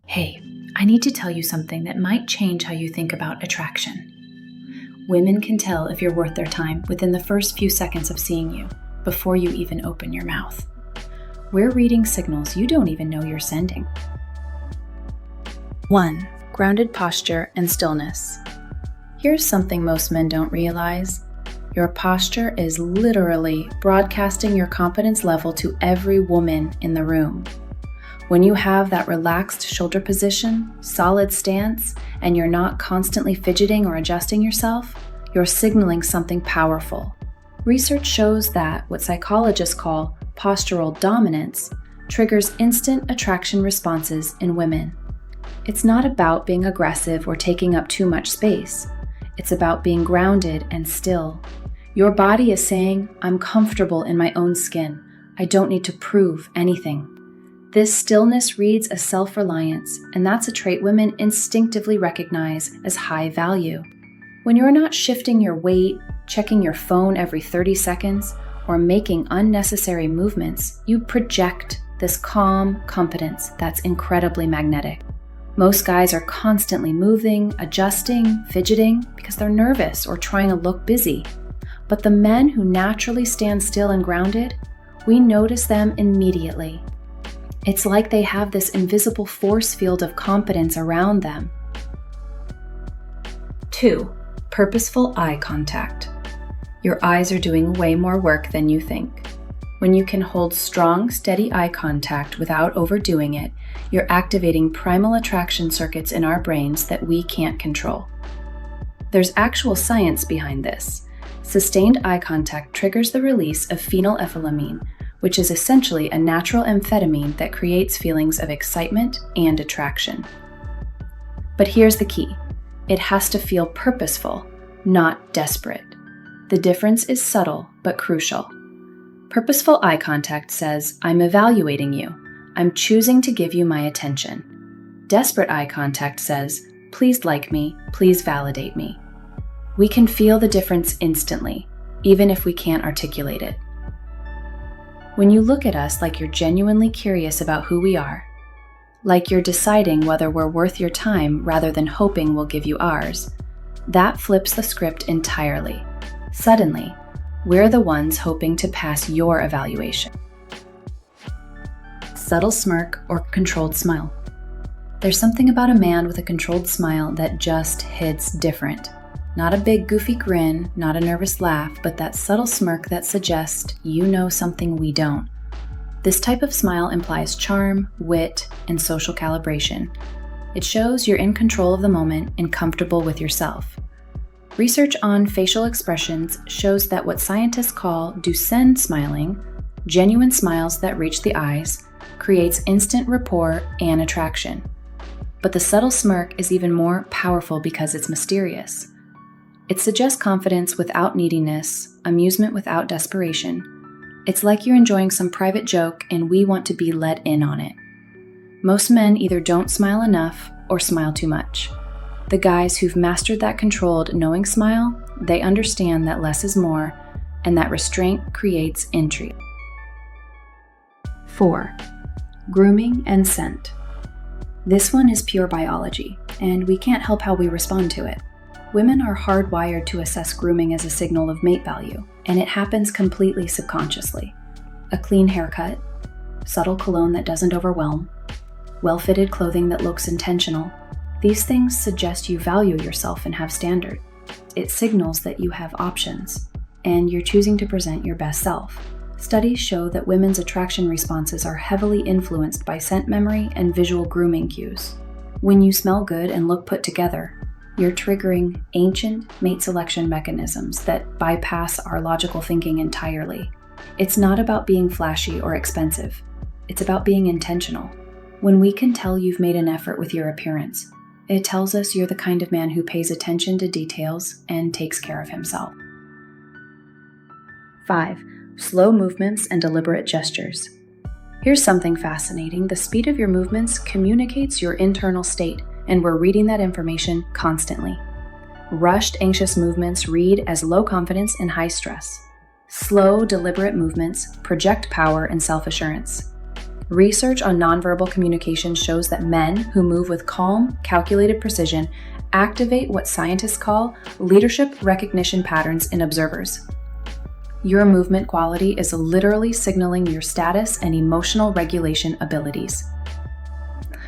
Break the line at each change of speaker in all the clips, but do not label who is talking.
Hey, I need to tell you something that might change how you think about attraction. Women can tell if you're worth their time within the first few seconds of seeing you, before you even open your mouth. We're reading signals you don't even know you're sending. 1. Grounded posture and stillness. Here's something most men don't realize. Your posture is literally broadcasting your confidence level to every woman in the room. When you have that relaxed shoulder position, solid stance, and you're not constantly fidgeting or adjusting yourself, you're signaling something powerful. Research shows that what psychologists call postural dominance triggers instant attraction responses in women. It's not about being aggressive or taking up too much space. It's about being grounded and still. Your body is saying, I'm comfortable in my own skin. I don't need to prove anything. This stillness reads as self-reliance, and that's a trait women instinctively recognize as high value. When you're not shifting your weight, checking your phone every 30 seconds, or making unnecessary movements, you project this calm competence that's incredibly magnetic. Most guys are constantly moving, adjusting, fidgeting because they're nervous or trying to look busy. But the men who naturally stand still and grounded, we notice them immediately. It's like they have this invisible force field of confidence around them. 2. Purposeful eye contact. Your eyes are doing way more work than you think. When you can hold strong, steady eye contact without overdoing it, you're activating primal attraction circuits in our brains that we can't control. There's actual science behind this. Sustained eye contact triggers the release of phenylethylamine, which is essentially a natural amphetamine that creates feelings of excitement and attraction. But here's the key. It has to feel purposeful, not desperate. The difference is subtle but crucial. Purposeful eye contact says, I'm evaluating you. I'm choosing to give you my attention. Desperate eye contact says, please like me, please validate me. We can feel the difference instantly, even if we can't articulate it. When you look at us like you're genuinely curious about who we are, like you're deciding whether we're worth your time rather than hoping we'll give you ours, that flips the script entirely. Suddenly, we're the ones hoping to pass your evaluation. Subtle smirk or controlled smile. There's something about a man with a controlled smile that just hits different. Not a big goofy grin, not a nervous laugh, but that subtle smirk that suggests you know something we don't. This type of smile implies charm, wit, and social calibration. It shows you're in control of the moment and comfortable with yourself. Research on facial expressions shows that what scientists call Duchenne smiling, genuine smiles that reach the eyes, creates instant rapport and attraction. But the subtle smirk is even more powerful because it's mysterious. It suggests confidence without neediness, amusement without desperation. It's like you're enjoying some private joke and we want to be let in on it. Most men either don't smile enough or smile too much. The guys who've mastered that controlled, knowing smile, they understand that less is more and that restraint creates intrigue. 4. Grooming and Scent. This one is pure biology, and we can't help how we respond to it. Women are hardwired to assess grooming as a signal of mate value, and it happens completely subconsciously. A clean haircut, subtle cologne that doesn't overwhelm, well-fitted clothing that looks intentional. These things suggest you value yourself and have standards. It signals that you have options, and you're choosing to present your best self. Studies show that women's attraction responses are heavily influenced by scent memory and visual grooming cues. When you smell good and look put together, you're triggering ancient mate selection mechanisms that bypass our logical thinking entirely. It's not about being flashy or expensive. It's about being intentional. When we can tell you've made an effort with your appearance, it tells us you're the kind of man who pays attention to details and takes care of himself. 5. Slow movements and deliberate gestures. Here's something fascinating. The speed of your movements communicates your internal state, and we're reading that information constantly. Rushed, anxious movements read as low confidence and high stress. Slow, deliberate movements project power and self-assurance. Research on nonverbal communication shows that men who move with calm, calculated precision activate what scientists call leadership recognition patterns in observers. Your movement quality is literally signaling your status and emotional regulation abilities.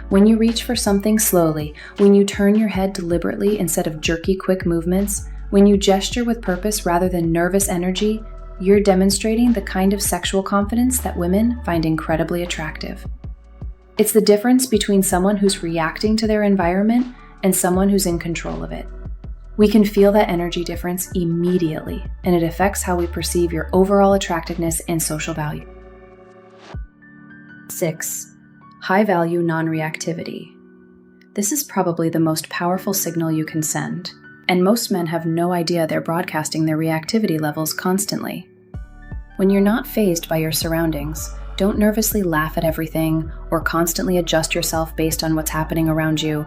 When you reach for something slowly, when you turn your head deliberately instead of jerky, quick movements, when you gesture with purpose rather than nervous energy, you're demonstrating the kind of sexual confidence that women find incredibly attractive. It's the difference between someone who's reacting to their environment and someone who's in control of it. We can feel that energy difference immediately, and it affects how we perceive your overall attractiveness and social value. 6. High-value non-reactivity. This is probably the most powerful signal you can send, and most men have no idea they're broadcasting their reactivity levels constantly. When you're not fazed by your surroundings, don't nervously laugh at everything or constantly adjust yourself based on what's happening around you.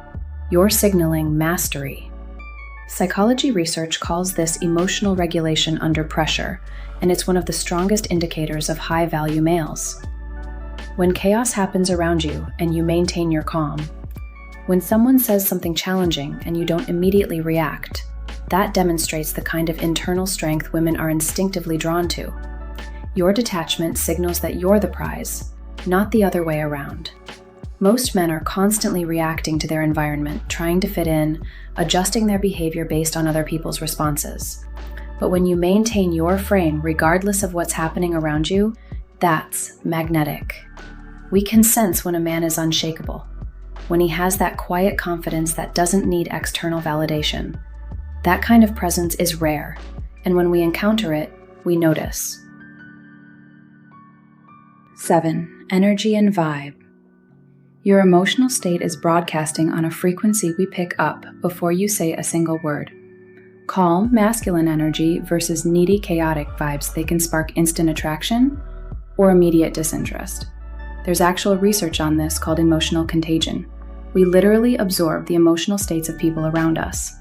You're signaling mastery. Psychology research calls this emotional regulation under pressure, and it's one of the strongest indicators of high-value males. When chaos happens around you and you maintain your calm, when someone says something challenging and you don't immediately react, that demonstrates the kind of internal strength women are instinctively drawn to. Your detachment signals that you're the prize, not the other way around. Most men are constantly reacting to their environment, trying to fit in, adjusting their behavior based on other people's responses. But when you maintain your frame regardless of what's happening around you, that's magnetic. We can sense when a man is unshakable, when he has that quiet confidence that doesn't need external validation. That kind of presence is rare, and when we encounter it, we notice. 7. Energy and vibe. Your emotional state is broadcasting on a frequency we pick up before you say a single word. Calm, masculine energy versus needy, chaotic vibes, they can spark instant attraction or immediate disinterest. There's actual research on this called emotional contagion. We literally absorb the emotional states of people around us.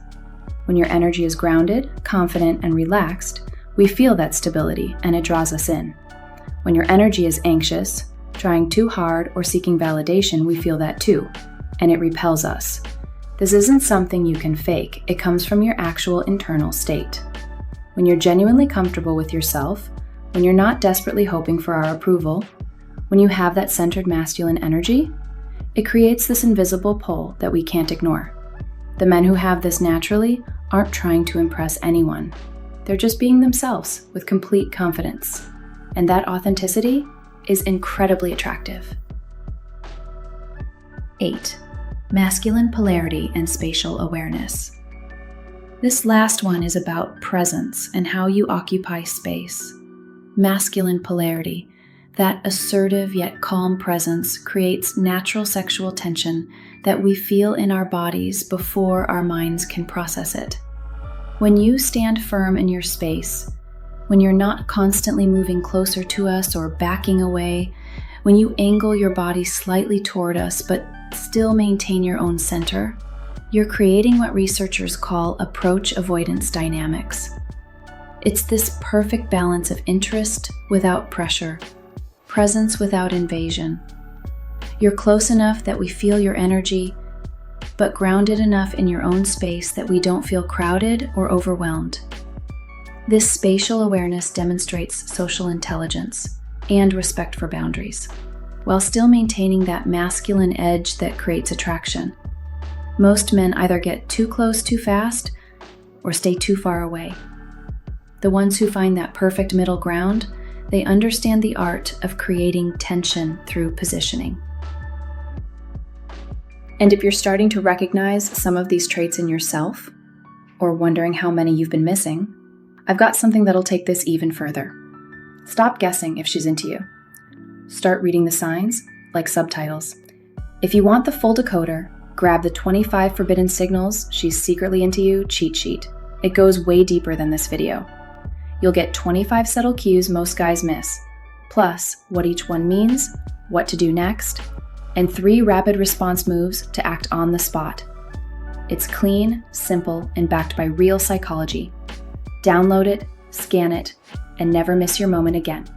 When your energy is grounded, confident, and relaxed, we feel that stability and it draws us in. When your energy is anxious, trying too hard, or seeking validation, we feel that too, and it repels us. This isn't something you can fake, it comes from your actual internal state. When you're genuinely comfortable with yourself, when you're not desperately hoping for our approval, when you have that centered masculine energy, it creates this invisible pull that we can't ignore. The men who have this naturally aren't trying to impress anyone. They're just being themselves with complete confidence. And that authenticity is incredibly attractive. 8. Masculine polarity and spatial awareness. This last one is about presence and how you occupy space. Masculine polarity, that assertive yet calm presence, creates natural sexual tension that we feel in our bodies before our minds can process it. When you stand firm in your space, when you're not constantly moving closer to us or backing away, when you angle your body slightly toward us but still maintain your own center, you're creating what researchers call approach avoidance dynamics. It's this perfect balance of interest without pressure, presence without invasion. You're close enough that we feel your energy, but grounded enough in your own space that we don't feel crowded or overwhelmed. This spatial awareness demonstrates social intelligence and respect for boundaries, while still maintaining that masculine edge that creates attraction. Most men either get too close too fast or stay too far away. The ones who find that perfect middle ground, they understand the art of creating tension through positioning. And if you're starting to recognize some of these traits in yourself, or wondering how many you've been missing, I've got something that'll take this even further. Stop guessing if she's into you. Start reading the signs, like subtitles. If you want the full decoder, grab the 25 Forbidden Signals She's Secretly Into You cheat sheet. It goes way deeper than this video. You'll get 25 subtle cues most guys miss, plus what each one means, what to do next, and 3 rapid response moves to act on the spot. It's clean, simple, and backed by real psychology. Download it, scan it, and never miss your moment again.